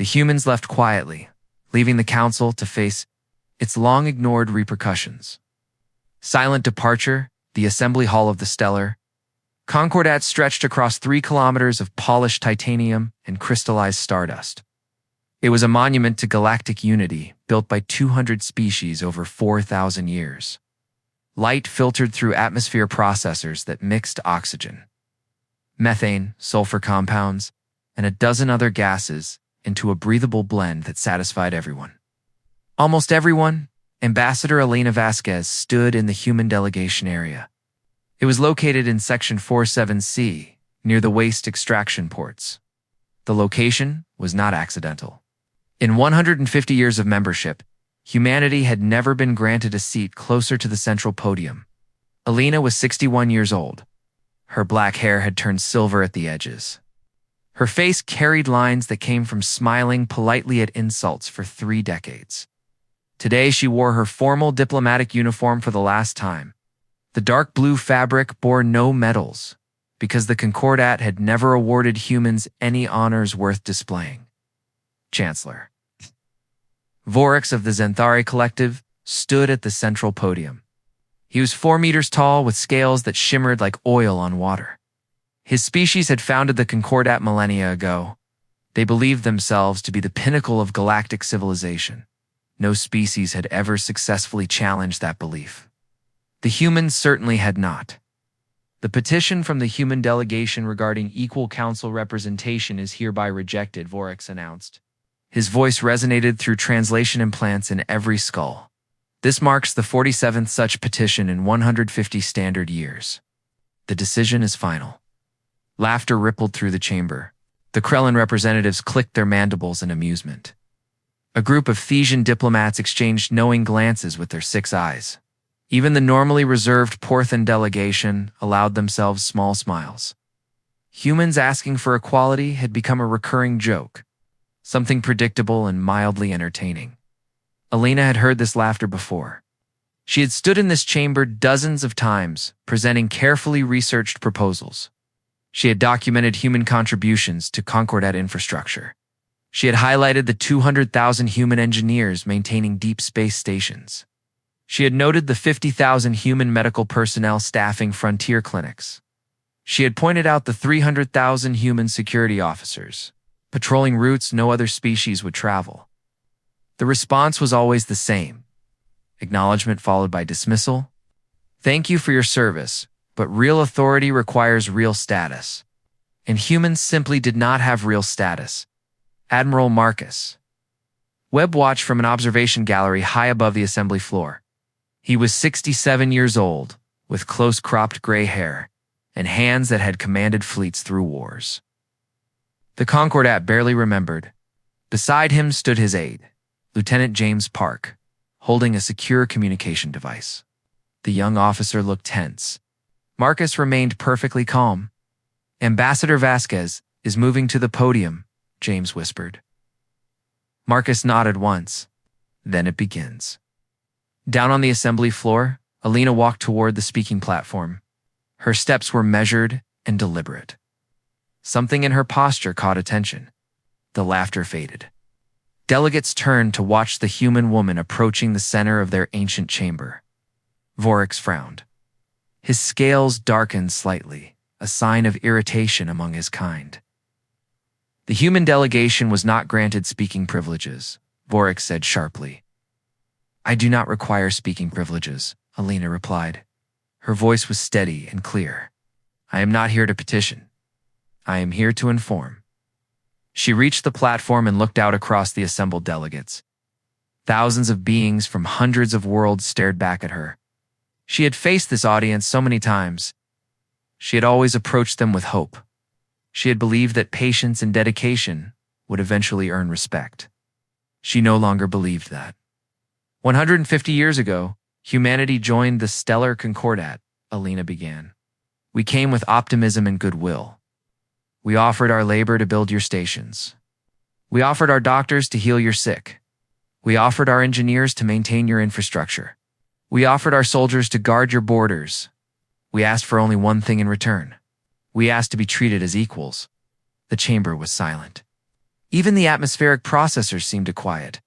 The humans left quietly, leaving the council to face its long-ignored repercussions. Silent departure, the assembly hall of the Stellar. Concordat stretched across 3 kilometers of polished titanium and crystallized stardust. It was a monument to galactic unity built by 200 species over 4,000 years. Light filtered through atmosphere processors that mixed oxygen, methane, sulfur compounds, and a dozen other gases into a breathable blend that satisfied everyone. Almost everyone, Ambassador Elena Vasquez stood in the human delegation area. It was located in Section 47C, near the waste extraction ports. The location was not accidental. In 150 years of membership, humanity had never been granted a seat closer to the central podium. Elena was 61 years old. Her black hair had turned silver at the edges. Her face carried lines that came from smiling politely at insults for 3 decades. Today she wore her formal diplomatic uniform for the last time. The dark blue fabric bore no medals, because the Concordat had never awarded humans any honors worth displaying. Chancellor Vorix of the Zenthari Collective stood at the central podium. He was 4 meters tall with scales that shimmered like oil on water. His species had founded the Concordat millennia ago. They believed themselves to be the pinnacle of galactic civilization. No species had ever successfully challenged that belief. The humans certainly had not. The petition from the human delegation regarding equal council representation is hereby rejected, Vorix announced. His voice resonated through translation implants in every skull. This marks the 47th such petition in 150 standard years. The decision is final. Laughter rippled through the chamber. The Krellin representatives clicked their mandibles in amusement. A group of Thesian diplomats exchanged knowing glances with their 6 eyes. Even the normally reserved Porthan delegation allowed themselves small smiles. Humans asking for equality had become a recurring joke, something predictable and mildly entertaining. Elena had heard this laughter before. She had stood in this chamber dozens of times, presenting carefully researched proposals. She had documented human contributions to Concordat infrastructure. She had highlighted the 200,000 human engineers maintaining deep space stations. She had noted the 50,000 human medical personnel staffing frontier clinics. She had pointed out the 300,000 human security officers, patrolling routes no other species would travel. The response was always the same. Acknowledgement followed by dismissal. Thank you for your service, but real authority requires real status. And humans simply did not have real status. Admiral Marcus. Webb watched from an observation gallery high above the assembly floor. He was 67 years old, with close-cropped gray hair, and hands that had commanded fleets through wars. The Concordat barely remembered. Beside him stood his aide, Lieutenant James Park, holding a secure communication device. The young officer looked tense. Marcus remained perfectly calm. Ambassador Vasquez is moving to the podium, James whispered. Marcus nodded once. Then it begins. Down on the assembly floor, Elena walked toward the speaking platform. Her steps were measured and deliberate. Something in her posture caught attention. The laughter faded. Delegates turned to watch the human woman approaching the center of their ancient chamber. Vorix frowned. His scales darkened slightly, a sign of irritation among his kind. The human delegation was not granted speaking privileges, Vorix said sharply. I do not require speaking privileges, Elena replied. Her voice was steady and clear. I am not here to petition. I am here to inform. She reached the platform and looked out across the assembled delegates. Thousands of beings from hundreds of worlds stared back at her. She had faced this audience so many times. She had always approached them with hope. She had believed that patience and dedication would eventually earn respect. She no longer believed that. 150 years ago, humanity joined the Stellar Concordat, Elena began. We came with optimism and goodwill. We offered our labor to build your stations. We offered our doctors to heal your sick. We offered our engineers to maintain your infrastructure. We offered our soldiers to guard your borders. We asked for only one thing in return. We asked to be treated as equals. The chamber was silent. Even the atmospheric processors seemed to quiet.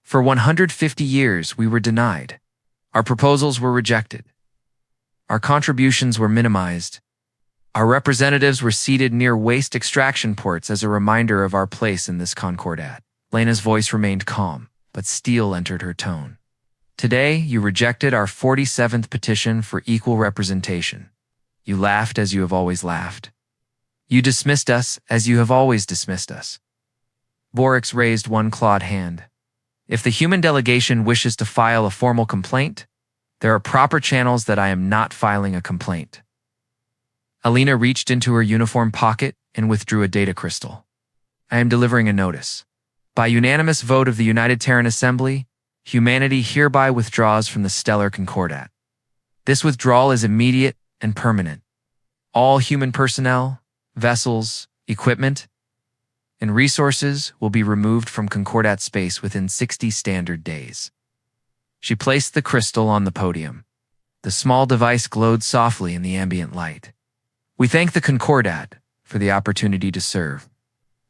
For 150 years, we were denied. Our proposals were rejected. Our contributions were minimized. Our representatives were seated near waste extraction ports as a reminder of our place in this concordat. Lena's voice remained calm, but steel entered her tone. Today, you rejected our 47th petition for equal representation. You laughed as you have always laughed. You dismissed us as you have always dismissed us. Borix raised one clawed hand. If the human delegation wishes to file a formal complaint, there are proper channels that I am not filing a complaint. Alina reached into her uniform pocket and withdrew a data crystal. I am delivering a notice. By unanimous vote of the United Terran Assembly, humanity hereby withdraws from the Stellar Concordat. This withdrawal is immediate and permanent. All human personnel, vessels, equipment, and resources will be removed from Concordat space within 60 standard days. She placed the crystal on the podium. The small device glowed softly in the ambient light. We thank the Concordat for the opportunity to serve.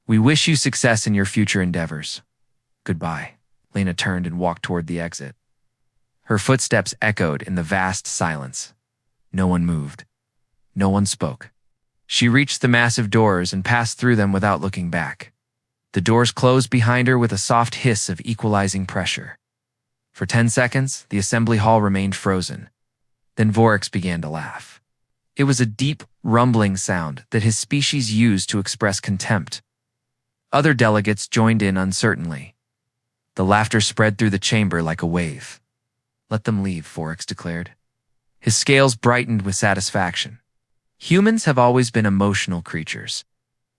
We wish you success in your future endeavors. Goodbye. Lena turned and walked toward the exit. Her footsteps echoed in the vast silence. No one moved. No one spoke. She reached the massive doors and passed through them without looking back. The doors closed behind her with a soft hiss of equalizing pressure. For 10 seconds, the assembly hall remained frozen. Then Vorix began to laugh. It was a deep, rumbling sound that his species used to express contempt. Other delegates joined in uncertainly. The laughter spread through the chamber like a wave. Let them leave, Vorix declared. His scales brightened with satisfaction. Humans have always been emotional creatures.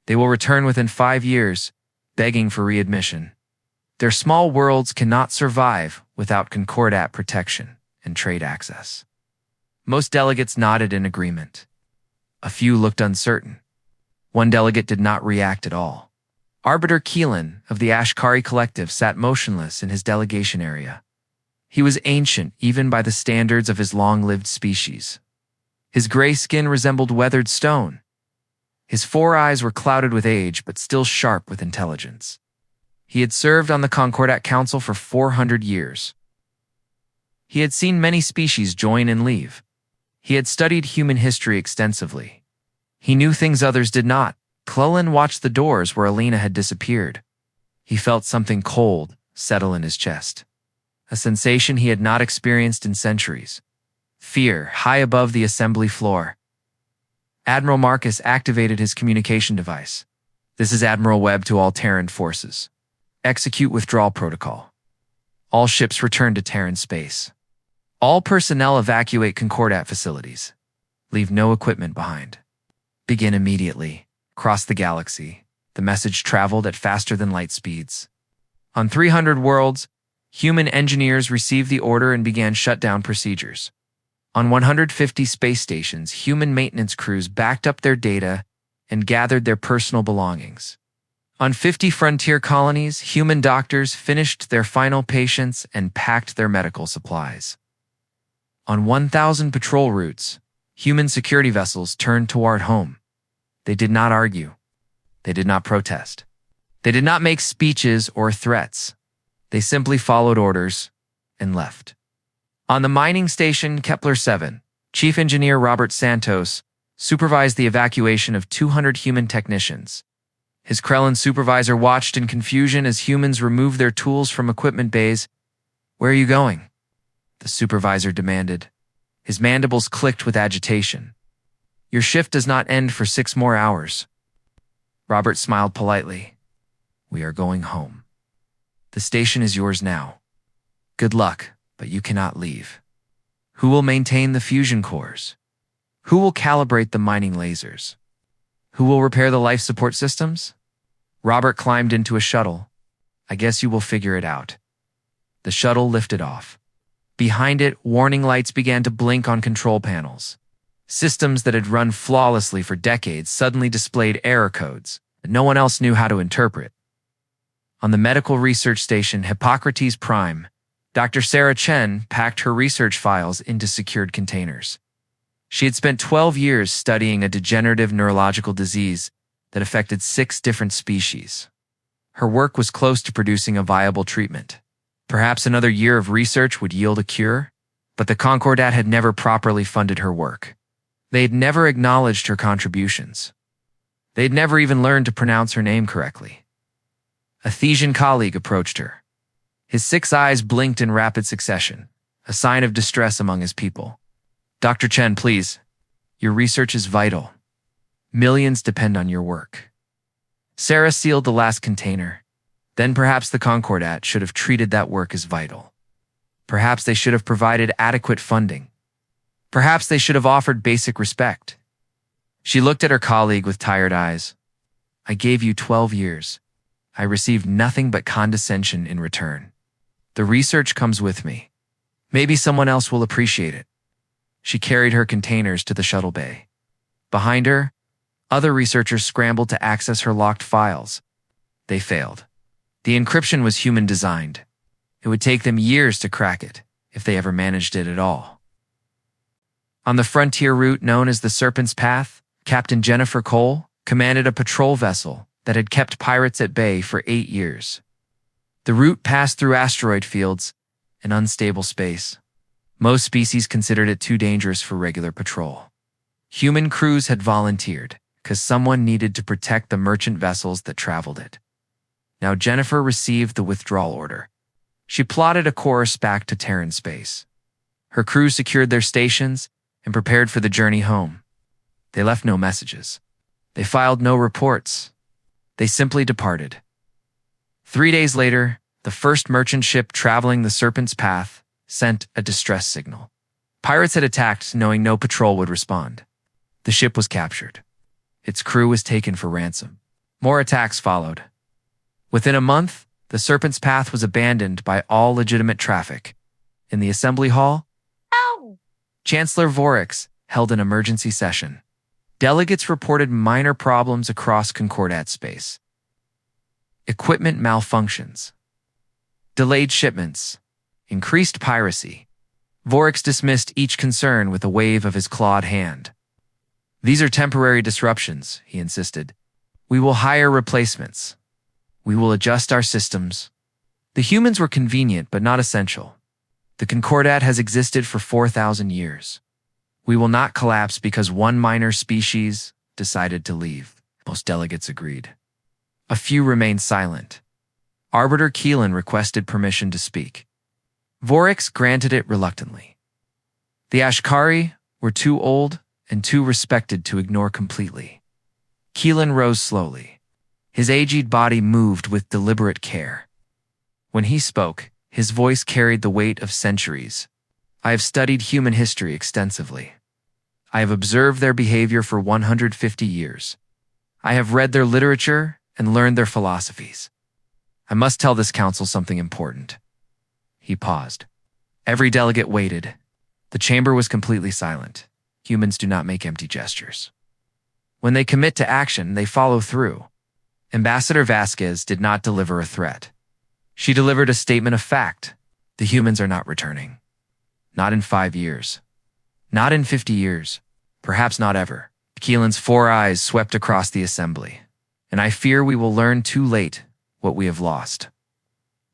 They will return within 5 years, begging for readmission. Their small worlds cannot survive without Concordat protection and trade access. Most delegates nodded in agreement. A few looked uncertain. One delegate did not react at all. Arbiter Keelan of the Ashkari Collective sat motionless in his delegation area. He was ancient even by the standards of his long-lived species. His gray skin resembled weathered stone. His 4 eyes were clouded with age but still sharp with intelligence. He had served on the Concordat Council for 400 years. He had seen many species join and leave. He had studied human history extensively. He knew things others did not. Clellan watched the doors where Alina had disappeared. He felt something cold settle in his chest, a sensation he had not experienced in centuries. Fear high above the assembly floor. Admiral Marcus activated his communication device. This is Admiral Webb to all Terran forces. Execute withdrawal protocol. All ships return to Terran space. All personnel evacuate Concordat facilities. Leave no equipment behind. Begin immediately. Across the galaxy, the message traveled at faster than light speeds. On 300 worlds, human engineers received the order and began shutdown procedures. On 150 space stations, human maintenance crews backed up their data and gathered their personal belongings. On 50 frontier colonies, human doctors finished their final patients and packed their medical supplies. On 1,000 patrol routes, human security vessels turned toward home. They did not argue. They did not protest. They did not make speeches or threats. They simply followed orders and left. On the mining station Kepler-7, Chief Engineer Robert Santos supervised the evacuation of 200 human technicians. His Krellin supervisor watched in confusion as humans removed their tools from equipment bays. "Where are you going?" the supervisor demanded. His mandibles clicked with agitation. "Your shift does not end for 6 more hours." Robert smiled politely. "We are going home. The station is yours now. Good luck, but you cannot leave. Who will maintain the fusion cores? Who will calibrate the mining lasers? Who will repair the life support systems?" Robert climbed into a shuttle. "I guess you will figure it out." The shuttle lifted off. Behind it, warning lights began to blink on control panels. Systems that had run flawlessly for decades suddenly displayed error codes that no one else knew how to interpret. On the medical research station Hippocrates Prime, Dr. Sarah Chen packed her research files into secured containers. She had spent 12 years studying a degenerative neurological disease that affected 6 different species. Her work was close to producing a viable treatment. Perhaps another year of research would yield a cure, but the Concordat had never properly funded her work. They had never acknowledged her contributions. They had never even learned to pronounce her name correctly. A Thesian colleague approached her. His 6 eyes blinked in rapid succession, a sign of distress among his people. "Dr. Chen, please. Your research is vital. Millions depend on your work." Sarah sealed the last container. Then perhaps the Concordat should have treated that work as vital. Perhaps they should have provided adequate funding. Perhaps they should have offered basic respect. She looked at her colleague with tired eyes. "I gave you 12 years. I received nothing but condescension in return. The research comes with me. Maybe someone else will appreciate it." She carried her containers to the shuttle bay. Behind her, other researchers scrambled to access her locked files. They failed. The encryption was human-designed. It would take them years to crack it, if they ever managed it at all. On the frontier route known as the Serpent's Path, Captain Jennifer Cole commanded a patrol vessel that had kept pirates at bay for 8 years. The route passed through asteroid fields and unstable space. Most species considered it too dangerous for regular patrol. Human crews had volunteered because someone needed to protect the merchant vessels that traveled it. Now Jennifer received the withdrawal order. She plotted a course back to Terran space. Her crew secured their stations and prepared for the journey home. They left no messages. They filed no reports. They simply departed. 3 days later, the first merchant ship traveling the Serpent's Path sent a distress signal. Pirates had attacked, knowing no patrol would respond. The ship was captured. Its crew was taken for ransom. More attacks followed. Within a month, the Serpent's Path was abandoned by all legitimate traffic. In the assembly hall, Chancellor Orcs held an emergency session. Delegates reported minor problems across Concordat space. Equipment malfunctions. Delayed shipments. Increased piracy. Orcs dismissed each concern with a wave of his clawed hand. "These are temporary disruptions," he insisted. "We will hire replacements. We will adjust our systems." The humans were convenient but not essential. The Concordat has existed for 4,000 years. We will not collapse because one minor species decided to leave. Most delegates agreed. A few remained silent. Arbiter Keelan requested permission to speak. Vorix granted it reluctantly. The Ashkari were too old and too respected to ignore completely. Keelan rose slowly. His aged body moved with deliberate care. When he spoke, his voice carried the weight of centuries. "I have studied human history extensively. I have observed their behavior for 150 years. I have read their literature and learned their philosophies. I must tell this council something important." He paused. Every delegate waited. The chamber was completely silent. Humans do not make empty gestures. When they commit to action, they follow through. Ambassador Vasquez did not deliver a threat. She delivered a statement of fact. The humans are not returning. Not in 5 years. Not in 50 years. Perhaps not ever. Keelan's 4 eyes swept across the assembly. "And I fear we will learn too late what we have lost."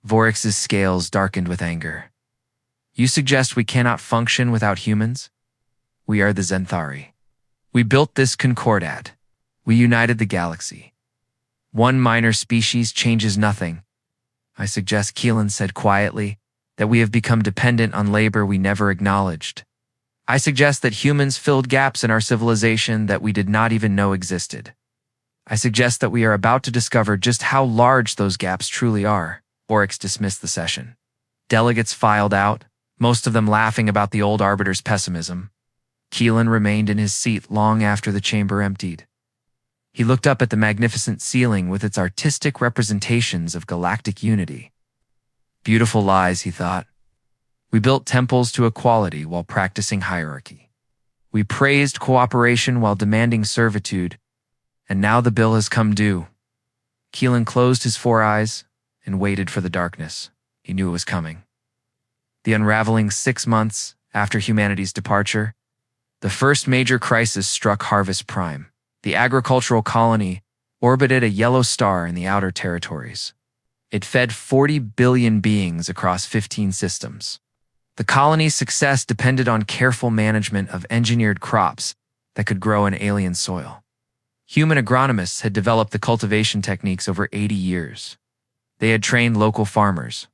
Vorix's scales darkened with anger. "You suggest we cannot function without humans? We are the Zenthari. We built this Concordat. We united the galaxy. One minor species changes nothing. I suggest," Keelan said quietly, "that we have become dependent on labor we never acknowledged. I suggest that humans filled gaps in our civilization that we did not even know existed. I suggest that we are about to discover just how large those gaps truly are." Orcs dismissed the session. Delegates filed out, most of them laughing about the old arbiter's pessimism. Keelan remained in his seat long after the chamber emptied. He looked up at the magnificent ceiling with its artistic representations of galactic unity. Beautiful lies, he thought. We built temples to equality while practicing hierarchy. We praised cooperation while demanding servitude, and now the bill has come due. Keelan closed his 4 eyes and waited for the darkness. He knew it was coming. The unraveling 6 months after humanity's departure, the first major crisis struck Harvest Prime. The agricultural colony orbited a yellow star in the outer territories. It fed 40 billion beings across 15 systems. The colony's success depended on careful management of engineered crops that could grow in alien soil. Human agronomists had developed the cultivation techniques over 80 years. They had trained local farmers.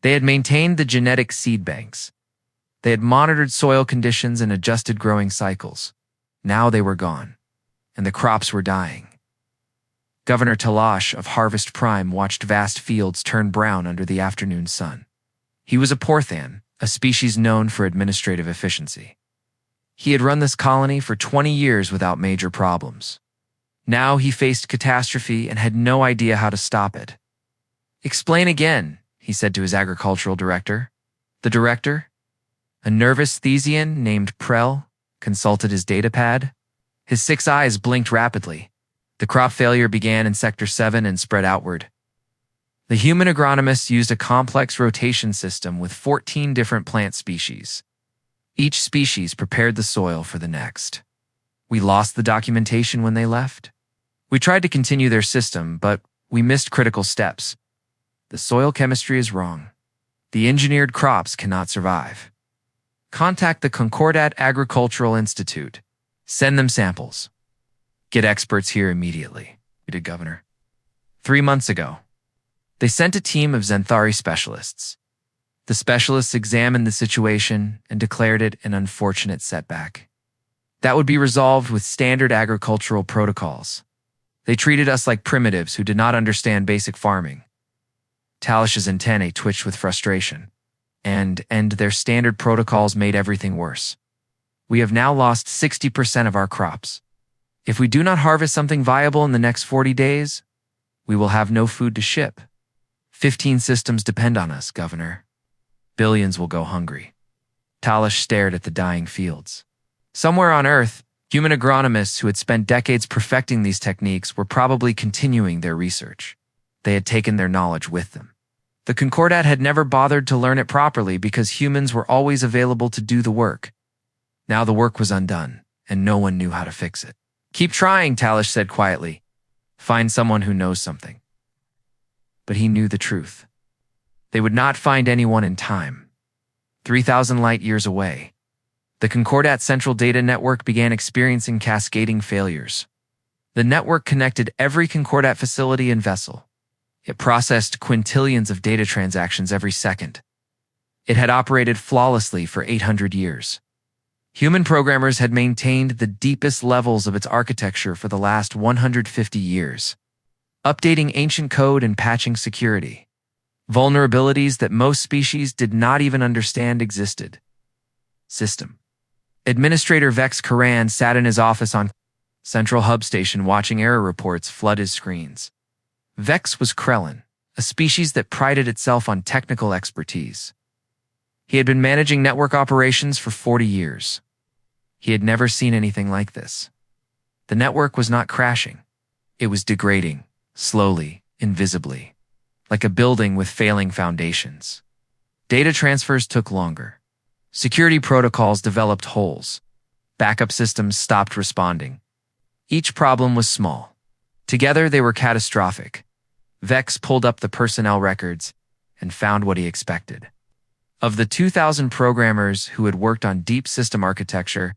They had maintained the genetic seed banks. They had monitored soil conditions and adjusted growing cycles. Now they were gone, and the crops were dying. Governor Talash of Harvest Prime watched vast fields turn brown under the afternoon sun. He was a Porthan, a species known for administrative efficiency. He had run this colony for 20 years without major problems. Now he faced catastrophe and had no idea how to stop it. "Explain again," he said to his agricultural director. The director, a nervous Thesian named Prel, consulted his datapad. His 6 eyes blinked rapidly. The crop failure began in Sector 7 and spread outward. The human agronomists used a complex rotation system with 14 different plant species. Each species prepared the soil for the next. We lost the documentation when they left. We tried to continue their system, but we missed critical steps. The soil chemistry is wrong. The engineered crops cannot survive. Contact the Concordat Agricultural Institute. Send them samples. Get experts here immediately, the governor. 3 months ago, they sent a team of Zenthari specialists. The specialists examined the situation and declared it an unfortunate setback. That would be resolved with standard agricultural protocols. They treated us like primitives who did not understand basic farming. Talish's antennae twitched with frustration, and their standard protocols made everything worse. We have now lost 60% of our crops. If we do not harvest something viable in the next 40 days, we will have no food to ship. 15 systems depend on us, Governor. Billions will go hungry. Talish stared at the dying fields. Somewhere on Earth, human agronomists who had spent decades perfecting these techniques were probably continuing their research. They had taken their knowledge with them. The Concordat had never bothered to learn it properly because humans were always available to do the work. Now the work was undone, and no one knew how to fix it. "Keep trying," Talish said quietly. "Find someone who knows something." But he knew the truth. They would not find anyone in time. 3,000 light-years away, the Concordat Central Data Network began experiencing cascading failures. The network connected every Concordat facility and vessel. It processed quintillions of data transactions every second. It had operated flawlessly for 800 years. Human programmers had maintained the deepest levels of its architecture for the last 150 years, updating ancient code and patching security. Vulnerabilities that most species did not even understand existed. System. Administrator Vex Karan sat in his office on Central Hub Station watching error reports flood his screens. Vex was Krellin, a species that prided itself on technical expertise. He had been managing network operations for 40 years. He had never seen anything like this. The network was not crashing. It was degrading, slowly, invisibly, like a building with failing foundations. Data transfers took longer. Security protocols developed holes. Backup systems stopped responding. Each problem was small. Together, they were catastrophic. Vex pulled up the personnel records and found what he expected. Of the 2,000 programmers who had worked on deep system architecture,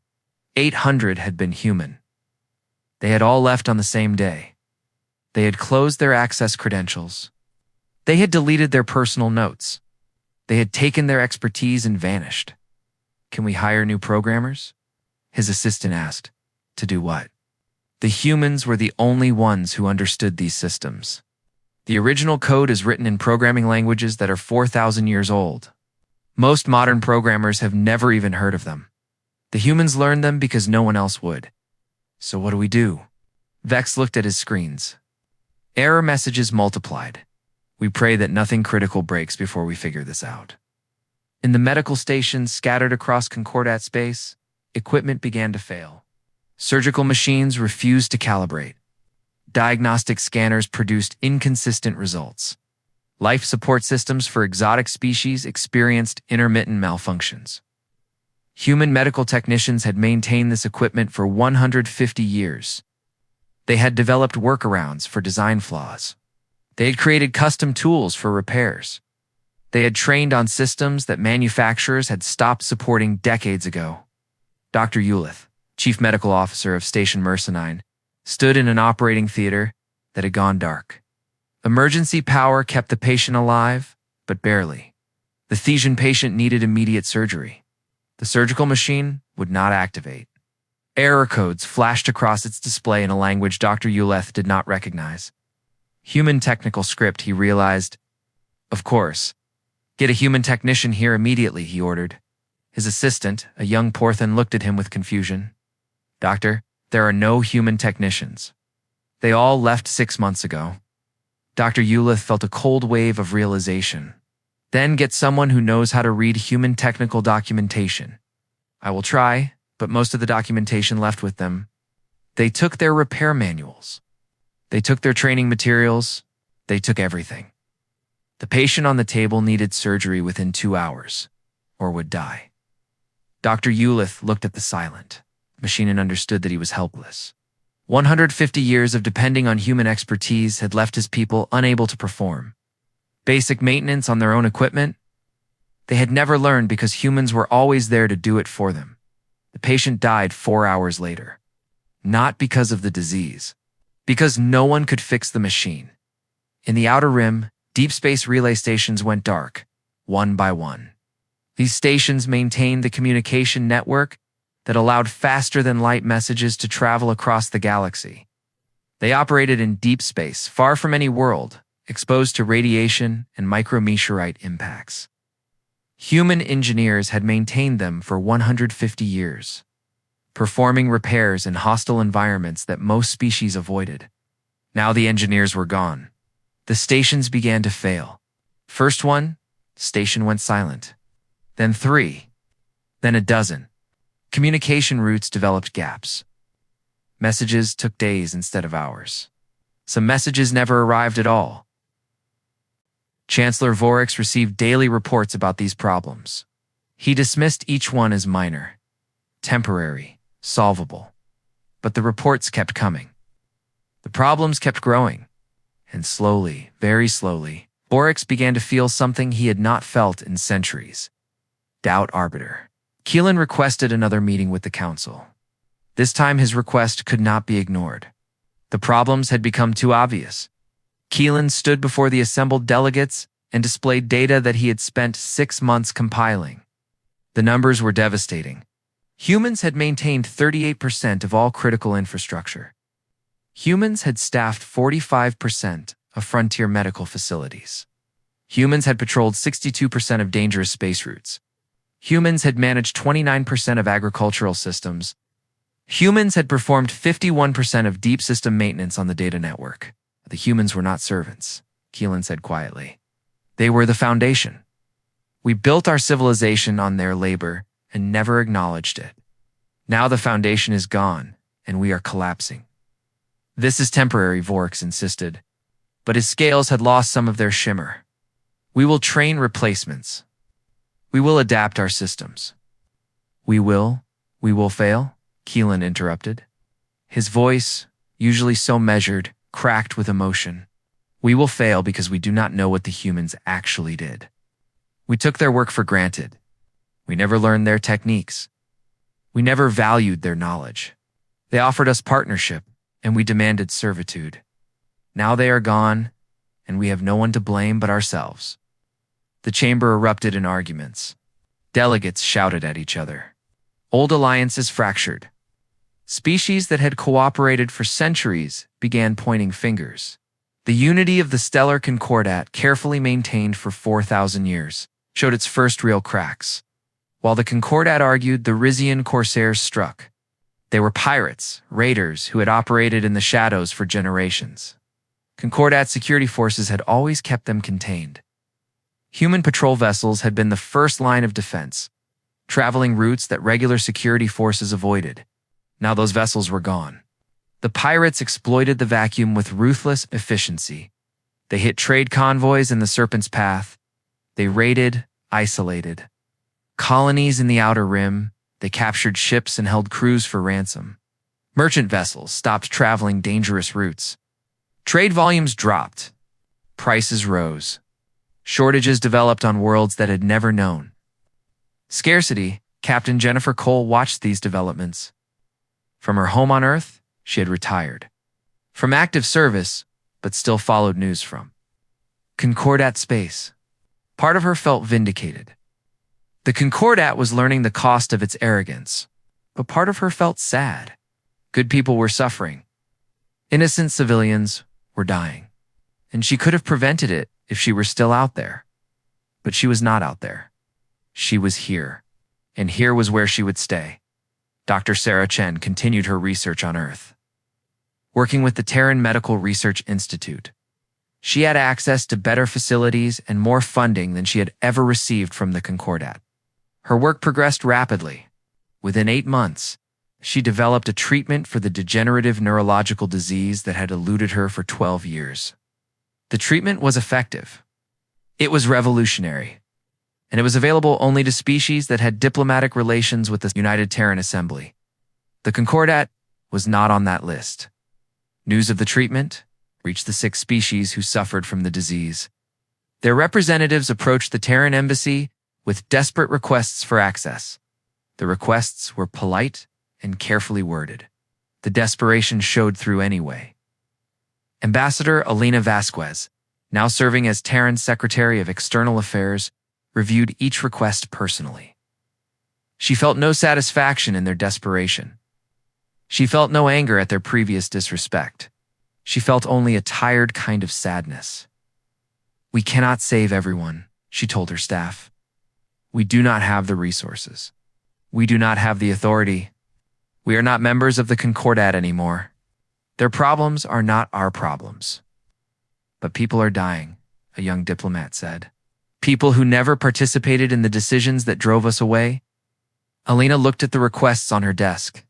800 had been human. They had all left on the same day. They had closed their access credentials. They had deleted their personal notes. They had taken their expertise and vanished. "Can we hire new programmers?" his assistant asked. "To do what?" The humans were the only ones who understood these systems. The original code is written in programming languages that are 4,000 years old. Most modern programmers have never even heard of them. The humans learned them because no one else would. "So what do we do?" Vex looked at his screens. Error messages multiplied. "We pray that nothing critical breaks before we figure this out." In the medical stations scattered across Concordat space, equipment began to fail. Surgical machines refused to calibrate. Diagnostic scanners produced inconsistent results. Life support systems for exotic species experienced intermittent malfunctions. Human medical technicians had maintained this equipment for 150 years. They had developed workarounds for design flaws. They had created custom tools for repairs. They had trained on systems that manufacturers had stopped supporting decades ago. Dr. Eulith, Chief Medical Officer of Station Mercenine, stood in an operating theater that had gone dark. Emergency power kept the patient alive, but barely. The Thesian patient needed immediate surgery. The surgical machine would not activate. Error codes flashed across its display in a language Dr. Eulith did not recognize. Human technical script, he realized. Of course. Get a human technician here immediately, he ordered. His assistant, a young Porthan, looked at him with confusion. Doctor, there are no human technicians. They all left 6 months ago. Dr. Eulith felt a cold wave of realization. Then get someone who knows how to read human technical documentation. I will try, but most of the documentation left with them. They took their repair manuals. They took their training materials. They took everything. The patient on the table needed surgery within 2 hours, or would die. Dr. Eulith looked at the silent machine and understood that he was helpless. 150 years of depending on human expertise had left his people unable to perform basic maintenance on their own equipment. They had never learned because humans were always there to do it for them. The patient died 4 hours later. Not because of the disease, because no one could fix the machine. In the outer rim, deep space relay stations went dark, one by one. These stations maintained the communication network that allowed faster-than-light messages to travel across the galaxy. They operated in deep space, far from any world, exposed to radiation and micrometeorite impacts. Human engineers had maintained them for 150 years, performing repairs in hostile environments that most species avoided. Now the engineers were gone. The stations began to fail. First one, station went silent. Then 3. Then a dozen. Communication routes developed gaps. Messages took days instead of hours. Some messages never arrived at all. Chancellor Vorix received daily reports about these problems. He dismissed each one as minor, temporary, solvable. But the reports kept coming. The problems kept growing. And slowly, very slowly, Vorix began to feel something he had not felt in centuries. Doubt Arbiter. Keelan requested another meeting with the Council. This time his request could not be ignored. The problems had become too obvious. Keelan stood before the assembled delegates and displayed data that he had spent 6 months compiling. The numbers were devastating. Humans had maintained 38% of all critical infrastructure. Humans had staffed 45% of frontier medical facilities. Humans had patrolled 62% of dangerous space routes. Humans had managed 29% of agricultural systems. Humans had performed 51% of deep system maintenance on the data network. The humans were not servants, Keelan said quietly. They were the foundation. We built our civilization on their labor and never acknowledged it. Now the foundation is gone, and we are collapsing. This is temporary, Vorix insisted, but his scales had lost some of their shimmer. We will train replacements. We will adapt our systems. We will fail? Keelan interrupted. His voice, usually so measured, cracked with emotion. We will fail because we do not know what the humans actually did. We took their work for granted. We never learned their techniques. We never valued their knowledge. They offered us partnership, and we demanded servitude. Now they are gone, and we have no one to blame but ourselves. The chamber erupted in arguments. Delegates shouted at each other. Old alliances fractured. Species that had cooperated for centuries began pointing fingers. The unity of the stellar concordat, carefully maintained for 4,000 years, showed its first real cracks. While the concordat argued, the Rizian corsairs struck. They were pirates, raiders who had operated in the shadows for generations. Concordat security forces had always kept them contained. Human patrol vessels had been the first line of defense, traveling routes that regular security forces avoided. Now those vessels were gone. The pirates exploited the vacuum with ruthless efficiency. They hit trade convoys in the Serpent's Path. They raided, isolated colonies in the Outer Rim. They captured ships and held crews for ransom. Merchant vessels stopped traveling dangerous routes. Trade volumes dropped. Prices rose. Shortages developed on worlds that had never known scarcity. Captain Jennifer Cole watched these developments. From her home on Earth, she had retired. From active service, but still followed news from Concordat space. Part of her felt vindicated. The Concordat was learning the cost of its arrogance, but part of her felt sad. Good people were suffering. Innocent civilians were dying. And she could have prevented it if she were still out there. But she was not out there. She was here. And here was where she would stay. Dr. Sarah Chen continued her research on Earth. Working with the Terran Medical Research Institute, she had access to better facilities and more funding than she had ever received from the Concordat. Her work progressed rapidly. Within 8 months, she developed a treatment for the degenerative neurological disease that had eluded her for 12 years. The treatment was effective. It was revolutionary. And it was available only to species that had diplomatic relations with the United Terran Assembly. The Concordat was not on that list. News of the treatment reached the 6 species who suffered from the disease. Their representatives approached the Terran embassy with desperate requests for access. The requests were polite and carefully worded. The desperation showed through anyway. Ambassador Elena Vasquez, now serving as Terran Secretary of External Affairs, reviewed each request personally. She felt no satisfaction in their desperation. She felt no anger at their previous disrespect. She felt only a tired kind of sadness. "We cannot save everyone," she told her staff. "We do not have the resources. We do not have the authority. We are not members of the Concordat anymore. Their problems are not our problems." "But people are dying," a young diplomat said. "People who never participated in the decisions that drove us away." Elena looked at the requests on her desk.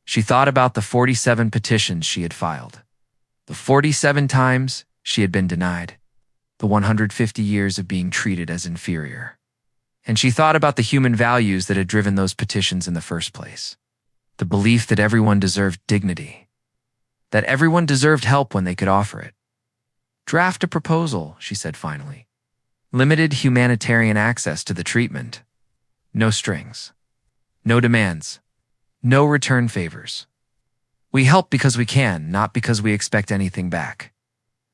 She thought about the 47 petitions she had filed. The 47 times she had been denied. The 150 years of being treated as inferior. And she thought about the human values that had driven those petitions in the first place. The belief that everyone deserved dignity. That everyone deserved help when they could offer it. "Draft a proposal," she said finally. "Limited humanitarian access to the treatment. No strings. No demands. No return favors. We help because we can, not because we expect anything back.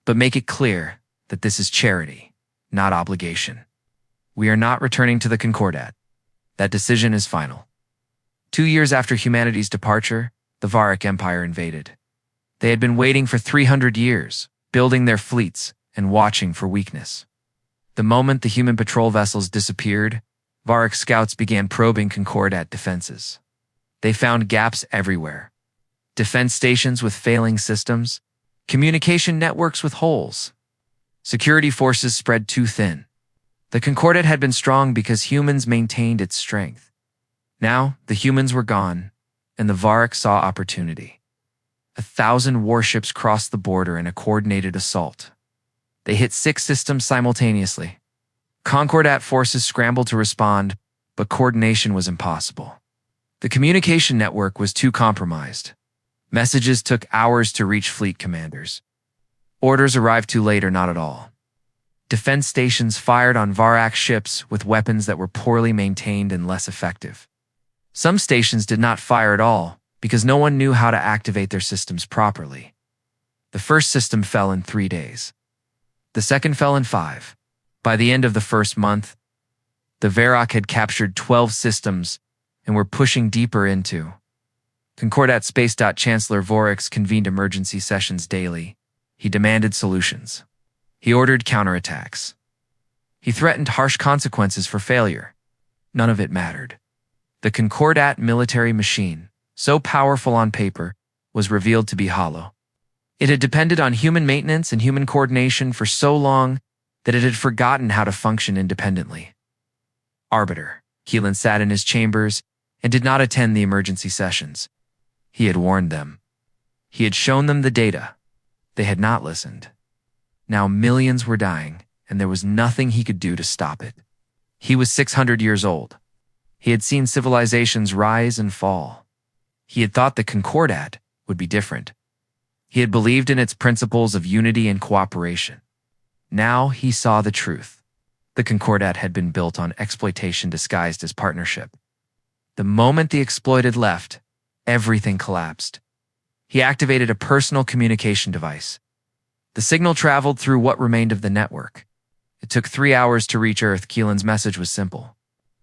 But make it clear that this is charity, not obligation. We are not returning to the Concordat. That decision is final." 2 years after humanity's departure, the Varick Empire invaded. They had been waiting for 300 years, building their fleets and watching for weakness. The moment the human patrol vessels disappeared, Varick scouts began probing Concordat defenses. They found gaps everywhere. Defense stations with failing systems, communication networks with holes. Security forces spread too thin. The Concordat had been strong because humans maintained its strength. Now, the humans were gone, and the Varick saw opportunity. 1,000 warships crossed the border in a coordinated assault. They hit 6 systems simultaneously. Concordat forces scrambled to respond, but coordination was impossible. The communication network was too compromised. Messages took hours to reach fleet commanders. Orders arrived too late or not at all. Defense stations fired on Varick ships with weapons that were poorly maintained and less effective. Some stations did not fire at all because no one knew how to activate their systems properly. The first system fell in 3 days. The second fell in 5. By the end of the first month, the Varick had captured 12 systems and were pushing deeper into. Concordat Space. Chancellor Vorix convened emergency sessions daily. He demanded solutions. He ordered counterattacks. He threatened harsh consequences for failure. None of it mattered. The Concordat military machine, so powerful on paper, was revealed to be hollow. It had depended on human maintenance and human coordination for so long that it had forgotten how to function independently. Arbiter, Keelan sat in his chambers and did not attend the emergency sessions. He had warned them. He had shown them the data. They had not listened. Now millions were dying, and there was nothing he could do to stop it. He was 600 years old. He had seen civilizations rise and fall. He had thought the Concordat would be different. He had believed in its principles of unity and cooperation. Now he saw the truth. The Concordat had been built on exploitation disguised as partnership. The moment the exploited left, everything collapsed. He activated a personal communication device. The signal traveled through what remained of the network. It took 3 hours to reach Earth. Keelan's message was simple.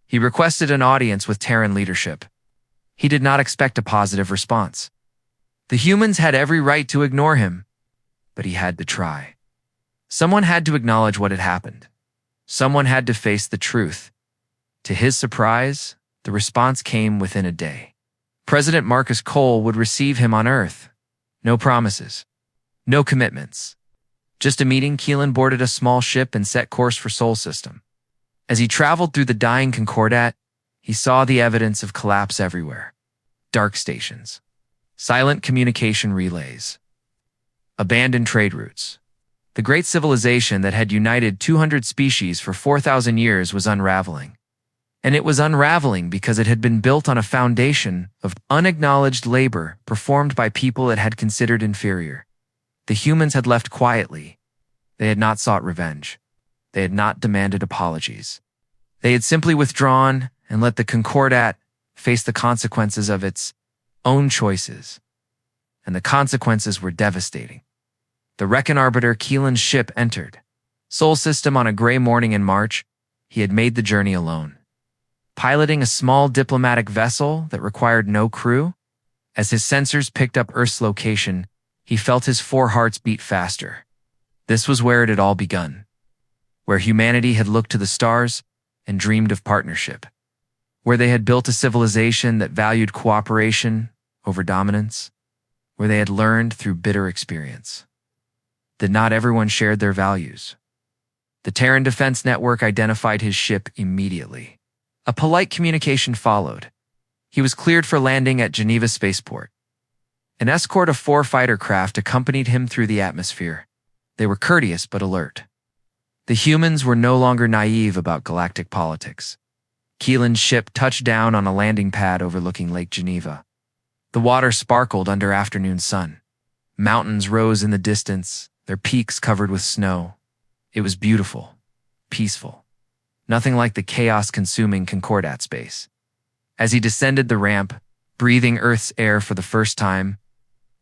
He requested an audience with Terran leadership. He did not expect a positive response. The humans had every right to ignore him, but he had to try. Someone had to acknowledge what had happened. Someone had to face the truth. To his surprise, the response came within a day. President Marcus Cole would receive him on Earth. No promises. No commitments. Just a meeting. Keelan boarded a small ship and set course for Sol System. As he traveled through the dying Concordat, he saw the evidence of collapse everywhere. Dark stations. Silent communication relays. Abandoned trade routes. The great civilization that had united 200 species for 4,000 years was unraveling. And it was unraveling because it had been built on a foundation of unacknowledged labor performed by people it had considered inferior. The humans had left quietly. They had not sought revenge. They had not demanded apologies. They had simply withdrawn and let the Concordat face the consequences of its own choices. And the consequences were devastating. The Recon Arbiter Keelan's ship entered. Sol System on a gray morning in March, he had made the journey alone. Piloting a small diplomatic vessel that required no crew, as his sensors picked up Earth's location, he felt his 4 hearts beat faster. This was where it had all begun. Where humanity had looked to the stars and dreamed of partnership. Where they had built a civilization that valued cooperation over dominance. Where they had learned through bitter experience that not everyone shared their values. The Terran Defense Network identified his ship immediately. A polite communication followed. He was cleared for landing at Geneva Spaceport. An escort of 4 fighter craft accompanied him through the atmosphere. They were courteous but alert. The humans were no longer naive about galactic politics. Keelan's ship touched down on a landing pad overlooking Lake Geneva. The water sparkled under afternoon sun. Mountains rose in the distance, their peaks covered with snow. It was beautiful, peaceful. Nothing like the chaos-consuming Concordat space. As he descended the ramp, breathing Earth's air for the first time,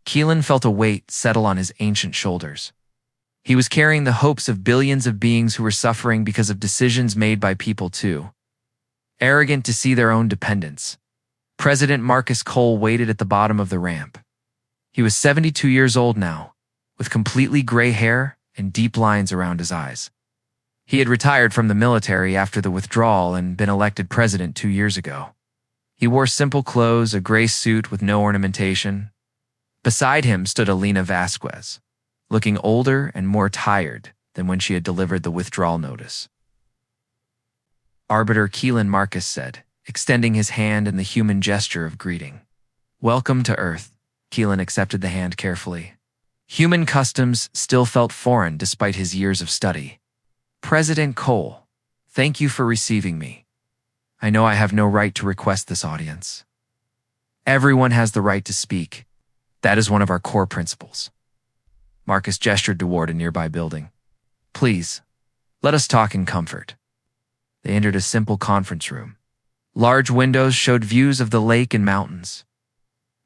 Keelan felt a weight settle on his ancient shoulders. He was carrying the hopes of billions of beings who were suffering because of decisions made by people too arrogant to see their own dependence. President Marcus Cole waited at the bottom of the ramp. He was 72 years old now, with completely gray hair and deep lines around his eyes. He had retired from the military after the withdrawal and been elected president 2 years ago. He wore simple clothes, a gray suit with no ornamentation. Beside him stood Alina Vasquez, looking older and more tired than when she had delivered the withdrawal notice. Arbiter Keelan Marcus said, extending his hand in the human gesture of greeting. Welcome to Earth. Keelan accepted the hand carefully. Human customs still felt foreign despite his years of study. President Cole, thank you for receiving me. I know I have no right to request this audience. Everyone has the right to speak. That is one of our core principles. Marcus gestured toward a nearby building. Please, let us talk in comfort. They entered a simple conference room. Large windows showed views of the lake and mountains.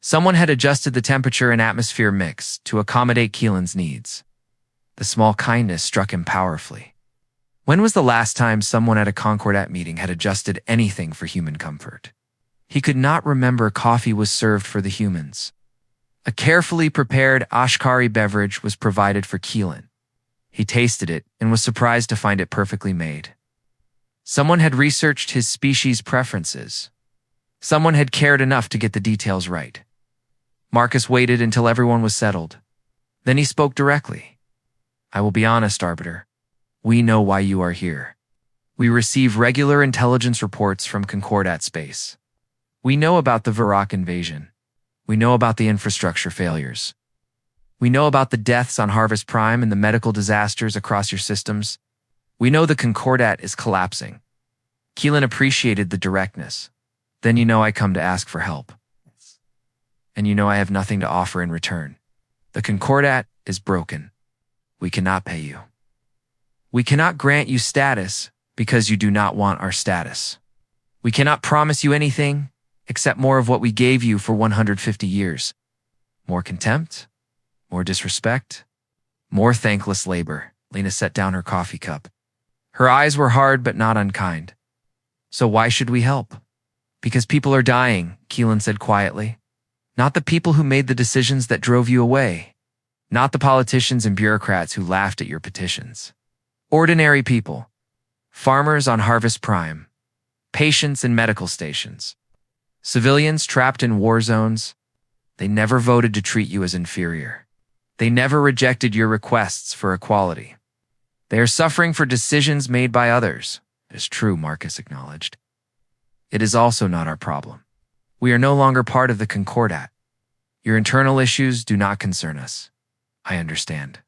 Someone had adjusted the temperature and atmosphere mix to accommodate Keelan's needs. The small kindness struck him powerfully. When was the last time someone at a Concordat meeting had adjusted anything for human comfort? He could not remember coffee was served for the humans. A carefully prepared Ashkari beverage was provided for Keelan. He tasted it and was surprised to find it perfectly made. Someone had researched his species' preferences. Someone had cared enough to get the details right. Marcus waited until everyone was settled. Then he spoke directly. I will be honest, Arbiter. We know why you are here. We receive regular intelligence reports from Concordat space. We know about the Varrock invasion. We know about the infrastructure failures. We know about the deaths on Harvest Prime and the medical disasters across your systems. We know the Concordat is collapsing. Keelan appreciated the directness. Then you know I come to ask for help. and you know I have nothing to offer in return. The Concordat is broken. We cannot pay you. We cannot grant you status because you do not want our status. We cannot promise you anything except more of what we gave you for 150 years. More contempt, more disrespect, more thankless labor. Lena set down her coffee cup. Her eyes were hard but not unkind. So why should we help? Because people are dying, Keelan said quietly. Not the people who made the decisions that drove you away. Not the politicians and bureaucrats who laughed at your petitions. Ordinary people. Farmers on harvest prime. Patients in medical stations. Civilians trapped in war zones. They never voted to treat you as inferior. They never rejected your requests for equality. They are suffering for decisions made by others. It is true, Marcus acknowledged. It is also not our problem. We are no longer part of the Concordat. Your internal issues do not concern us. I understand.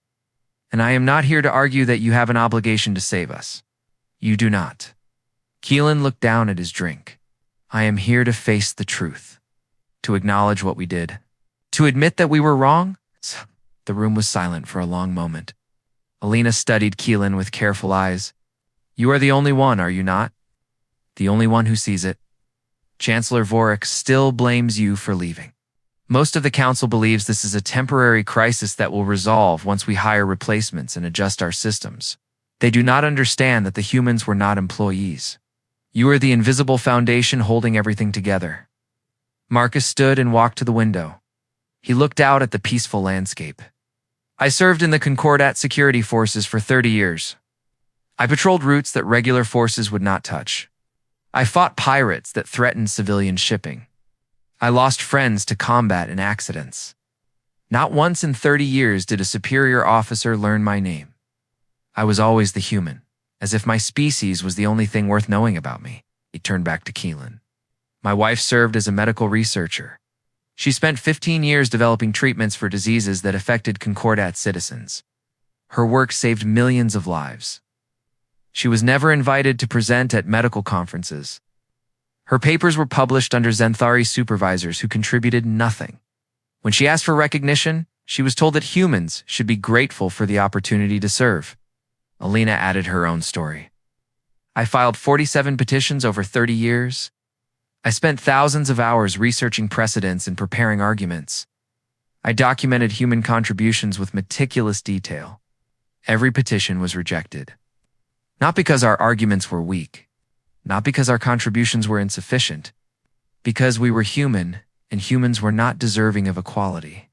And I am not here to argue that you have an obligation to save us. You do not. Keelan looked down at his drink. I am here to face the truth. To acknowledge what we did. To admit that we were wrong. The room was silent for a long moment. Alina studied Keelan with careful eyes. You are the only one, are you not? The only one who sees it. Chancellor Vorik still blames you for leaving. Most of the council believes this is a temporary crisis that will resolve once we hire replacements and adjust our systems. They do not understand that the humans were not employees. You are the invisible foundation holding everything together. Marcus stood and walked to the window. He looked out at the peaceful landscape. I served in the Concordat security forces for 30 years. I patrolled routes that regular forces would not touch. I fought pirates that threatened civilian shipping. I lost friends to combat and accidents. Not once in 30 years did a superior officer learn my name. I was always the human, as if my species was the only thing worth knowing about me. He turned back to Keelan. My wife served as a medical researcher. She spent 15 years developing treatments for diseases that affected Concordat citizens. Her work saved millions of lives. She was never invited to present at medical conferences. Her papers were published under Zenthari supervisors who contributed nothing. When she asked for recognition, she was told that humans should be grateful for the opportunity to serve. Alina added her own story. I filed 47 petitions over 30 years. I spent thousands of hours researching precedents and preparing arguments. I documented human contributions with meticulous detail. Every petition was rejected. Not because our arguments were weak, not because our contributions were insufficient, because we were human and humans were not deserving of equality.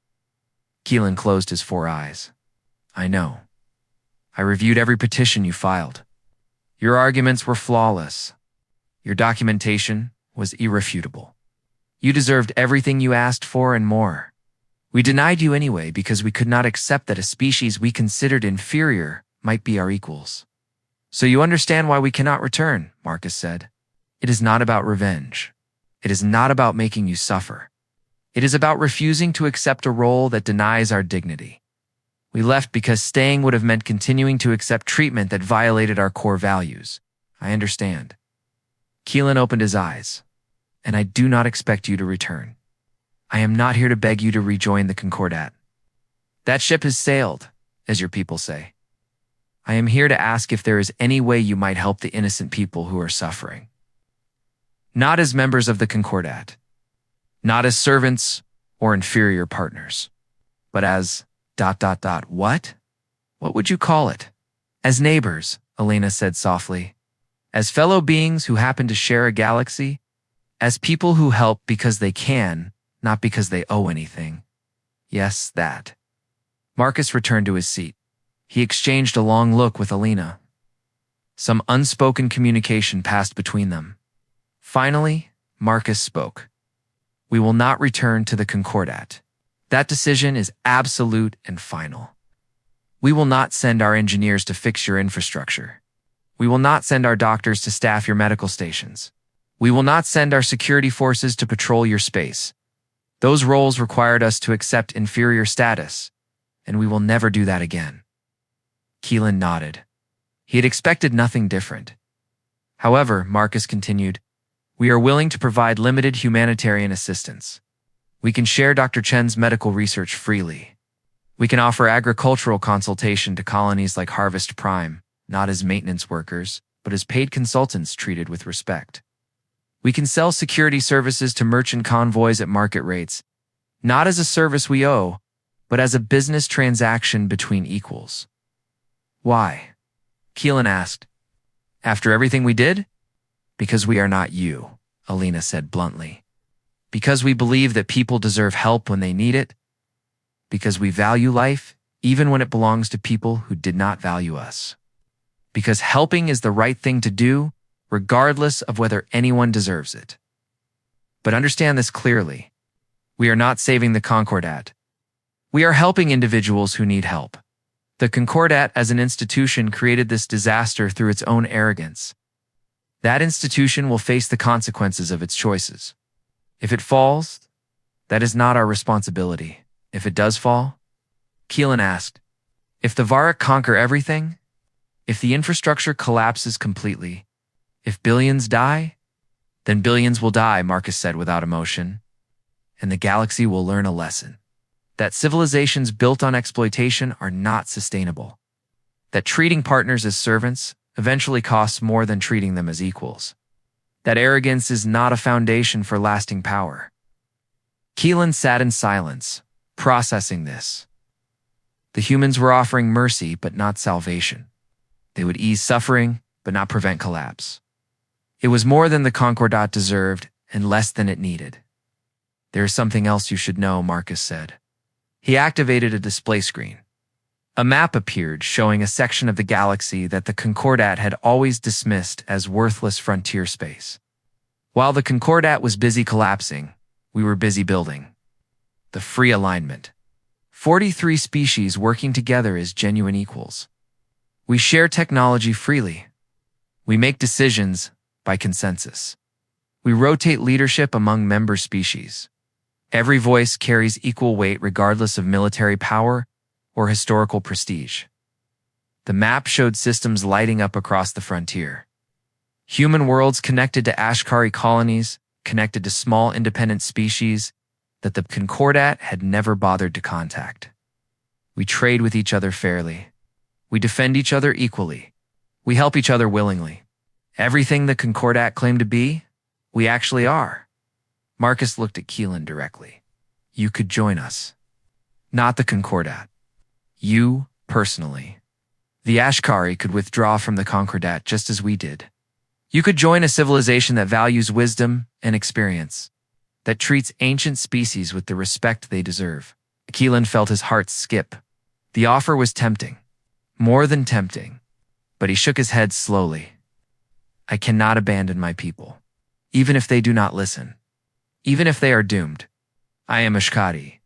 Keelan closed his 4 eyes. I know. I reviewed every petition you filed. Your arguments were flawless. Your documentation was irrefutable. You deserved everything you asked for and more. We denied you anyway because we could not accept that a species we considered inferior might be our equals. So you understand why we cannot return, Marcus said. It is not about revenge. It is not about making you suffer. It is about refusing to accept a role that denies our dignity. We left because staying would have meant continuing to accept treatment that violated our core values. I understand. Keelan opened his eyes. And I do not expect you to return. I am not here to beg you to rejoin the Concordat. That ship has sailed, as your people say. I am here to ask if there is any way you might help the innocent people who are suffering. Not as members of the Concordat. Not as servants or inferior partners. But as ... What? What would you call it? As neighbors, Elena said softly. As fellow beings who happen to share a galaxy. As people who help because they can, not because they owe anything. Yes, that. Marcus returned to his seat. He exchanged a long look with Alina. Some unspoken communication passed between them. Finally, Marcus spoke. We will not return to the Concordat. That decision is absolute and final. We will not send our engineers to fix your infrastructure. We will not send our doctors to staff your medical stations. We will not send our security forces to patrol your space. Those roles required us to accept inferior status, and we will never do that again. Keelan nodded. He had expected nothing different. However, Marcus continued, we are willing to provide limited humanitarian assistance. We can share Dr. Chen's medical research freely. We can offer agricultural consultation to colonies like Harvest Prime, not as maintenance workers, but as paid consultants treated with respect. We can sell security services to merchant convoys at market rates, not as a service we owe, but as a business transaction between equals. Why? Keelan asked. After everything we did? Because we are not you, Alina said bluntly. Because we believe that people deserve help when they need it. Because we value life, even when it belongs to people who did not value us. Because helping is the right thing to do, regardless of whether anyone deserves it. But understand this clearly. We are not saving the Concordat. We are helping individuals who need help. The Concordat as an institution created this disaster through its own arrogance. That institution will face the consequences of its choices. If it falls, that is not our responsibility. If it does fall? Keelan asked. If the Varrock conquer everything? If the infrastructure collapses completely? If billions die? Then billions will die, Marcus said without emotion. And the galaxy will learn a lesson. That civilizations built on exploitation are not sustainable. That treating partners as servants eventually costs more than treating them as equals. That arrogance is not a foundation for lasting power. Keelan sat in silence, processing this. The humans were offering mercy but not salvation. They would ease suffering but not prevent collapse. It was more than the Concordat deserved and less than it needed. There is something else you should know, Marcus said. He activated a display screen. A map appeared showing a section of the galaxy that the Concordat had always dismissed as worthless frontier space. While the Concordat was busy collapsing, we were busy building. The free alignment. 43 species working together as genuine equals. We share technology freely. We make decisions by consensus. We rotate leadership among member species. Every voice carries equal weight regardless of military power or historical prestige. The map showed systems lighting up across the frontier. Human worlds connected to Ashkari colonies, connected to small independent species that the Concordat had never bothered to contact. We trade with each other fairly. We defend each other equally. We help each other willingly. Everything the Concordat claimed to be, we actually are. Marcus looked at Keelan directly. You could join us. Not the Concordat. You, personally. The Ashkari could withdraw from the Concordat just as we did. You could join a civilization that values wisdom and experience, that treats ancient species with the respect they deserve. Keelan felt his heart skip. The offer was tempting. More than tempting. But he shook his head slowly. I cannot abandon my people, even if they do not listen. Even if they are doomed. I am Ashkari.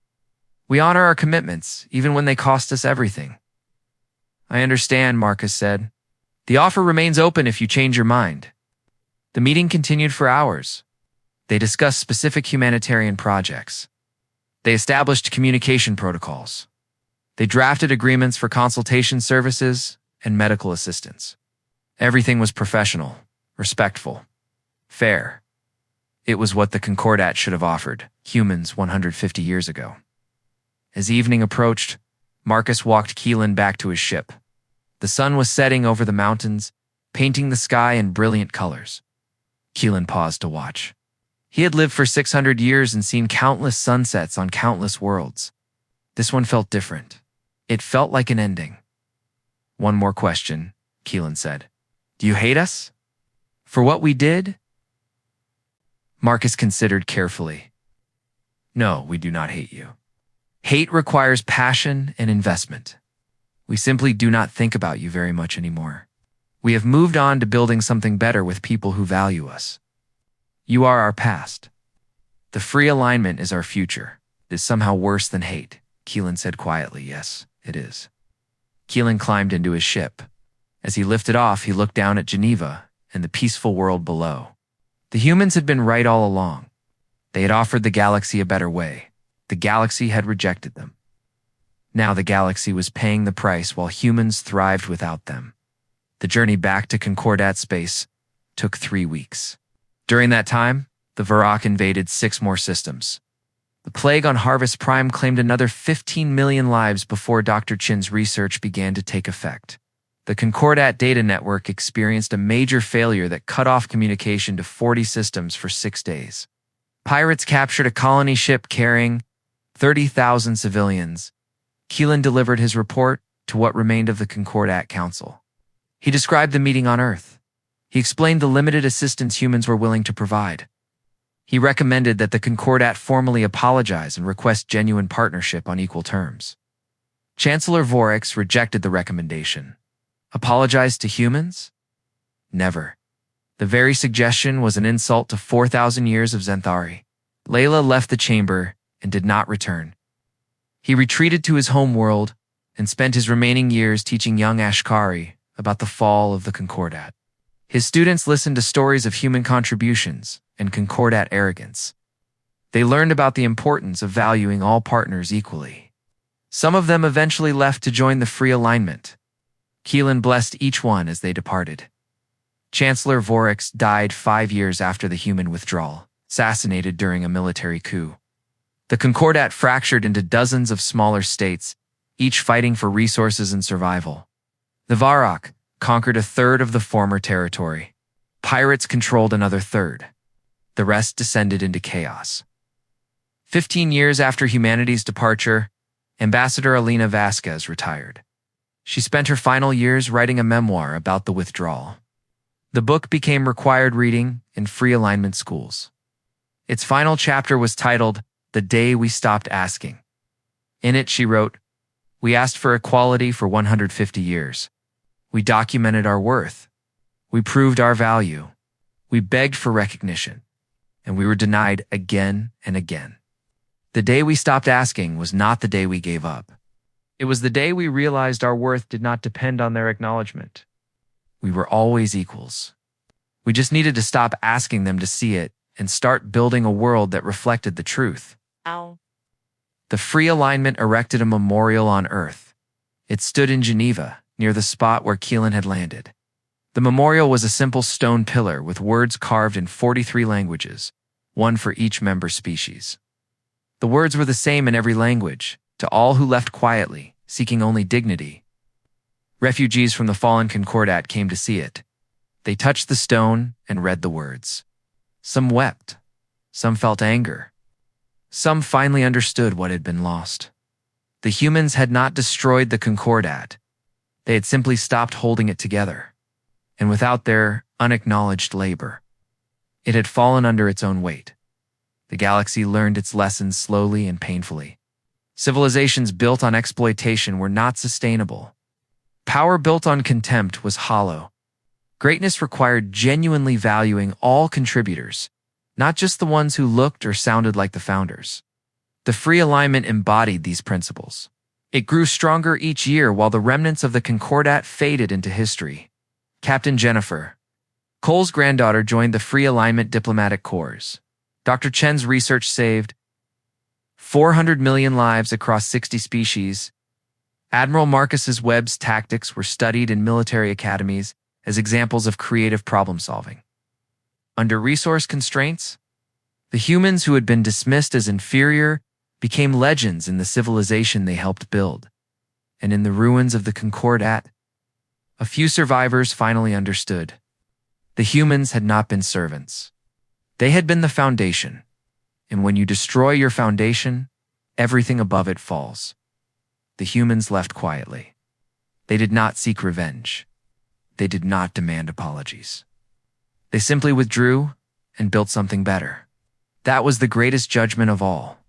We honor our commitments, even when they cost us everything. I understand, Marcus said. The offer remains open if you change your mind. The meeting continued for hours. They discussed specific humanitarian projects. They established communication protocols. They drafted agreements for consultation services and medical assistance. Everything was professional, respectful, fair. It was what the Concordat should have offered humans 150 years ago. As evening approached, Marcus walked Keelan back to his ship. The sun was setting over the mountains, painting the sky in brilliant colors. Keelan paused to watch. He had lived for 600 years and seen countless sunsets on countless worlds. This one felt different. It felt like an ending. One more question, Keelan said. Do you hate us? For what we did? Marcus considered carefully. No, we do not hate you. Hate requires passion and investment. We simply do not think about you very much anymore. We have moved on to building something better with people who value us. You are our past. The free alignment is our future. It is somehow worse than hate, Keelan said quietly. Yes, it is. Keelan climbed into his ship. As he lifted off, he looked down at Geneva and the peaceful world below. The humans had been right all along. They had offered the galaxy a better way. The galaxy had rejected them. Now the galaxy was paying the price while humans thrived without them. The journey back to Concordat space took 3 weeks. During that time, the Varrock invaded 6 more systems. The plague on Harvest Prime claimed another 15 million lives before Dr. Chin's research began to take effect. The Concordat data network experienced a major failure that cut off communication to 40 systems for 6 days. Pirates captured a colony ship carrying 30,000 civilians. Keelan delivered his report to what remained of the Concordat Council. He described the meeting on Earth. He explained the limited assistance humans were willing to provide. He recommended that the Concordat formally apologize and request genuine partnership on equal terms. Chancellor Vorix rejected the recommendation. Apologize to humans? Never. The very suggestion was an insult to 4,000 years of Zenthari. Layla left the chamber and did not return. He retreated to his home world and spent his remaining years teaching young Ashkari about the fall of the Concordat. His students listened to stories of human contributions and Concordat arrogance. They learned about the importance of valuing all partners equally. Some of them eventually left to join the Free Alignment. Keelan blessed each one as they departed. Chancellor Vorix died 5 years after the human withdrawal, assassinated during a military coup. The Concordat fractured into dozens of smaller states, each fighting for resources and survival. The Varrock conquered a third of the former territory. Pirates controlled another third. The rest descended into chaos. 15 years after humanity's departure, Ambassador Alina Vasquez retired. She spent her final years writing a memoir about the withdrawal. The book became required reading in free alignment schools. Its final chapter was titled, "The Day We Stopped Asking." In it, she wrote, "We asked for equality for 150 years. We documented our worth. We proved our value. We begged for recognition. And we were denied again and again. The day we stopped asking was not the day we gave up. It was the day we realized our worth did not depend on their acknowledgement. We were always equals. We just needed to stop asking them to see it and start building a world that reflected the truth." Ow. The Free Alignment erected a memorial on Earth. It stood in Geneva, near the spot where Keelan had landed. The memorial was a simple stone pillar with words carved in 43 languages, one for each member species. The words were the same in every language, to all who left quietly, seeking only dignity. Refugees from the fallen Concordat came to see it. They touched the stone and read the words. Some wept. Some felt anger. Some finally understood what had been lost. The humans had not destroyed the Concordat. They had simply stopped holding it together. And without their unacknowledged labor, it had fallen under its own weight. The galaxy learned its lessons slowly and painfully. Civilizations built on exploitation were not sustainable. Power built on contempt was hollow. Greatness required genuinely valuing all contributors, not just the ones who looked or sounded like the founders. The Free Alignment embodied these principles. It grew stronger each year while the remnants of the Concordat faded into history. Captain Jennifer, Cole's granddaughter, joined the Free Alignment Diplomatic Corps. Dr. Chen's research saved 400 million lives across 60 species. Admiral Marcus's Webb's tactics were studied in military academies as examples of creative problem-solving. Under resource constraints, the humans who had been dismissed as inferior became legends in the civilization they helped build. And in the ruins of the Concordat, a few survivors finally understood. The humans had not been servants. They had been the foundation. And when you destroy your foundation, everything above it falls. The humans left quietly. They did not seek revenge. They did not demand apologies. They simply withdrew and built something better. That was the greatest judgment of all.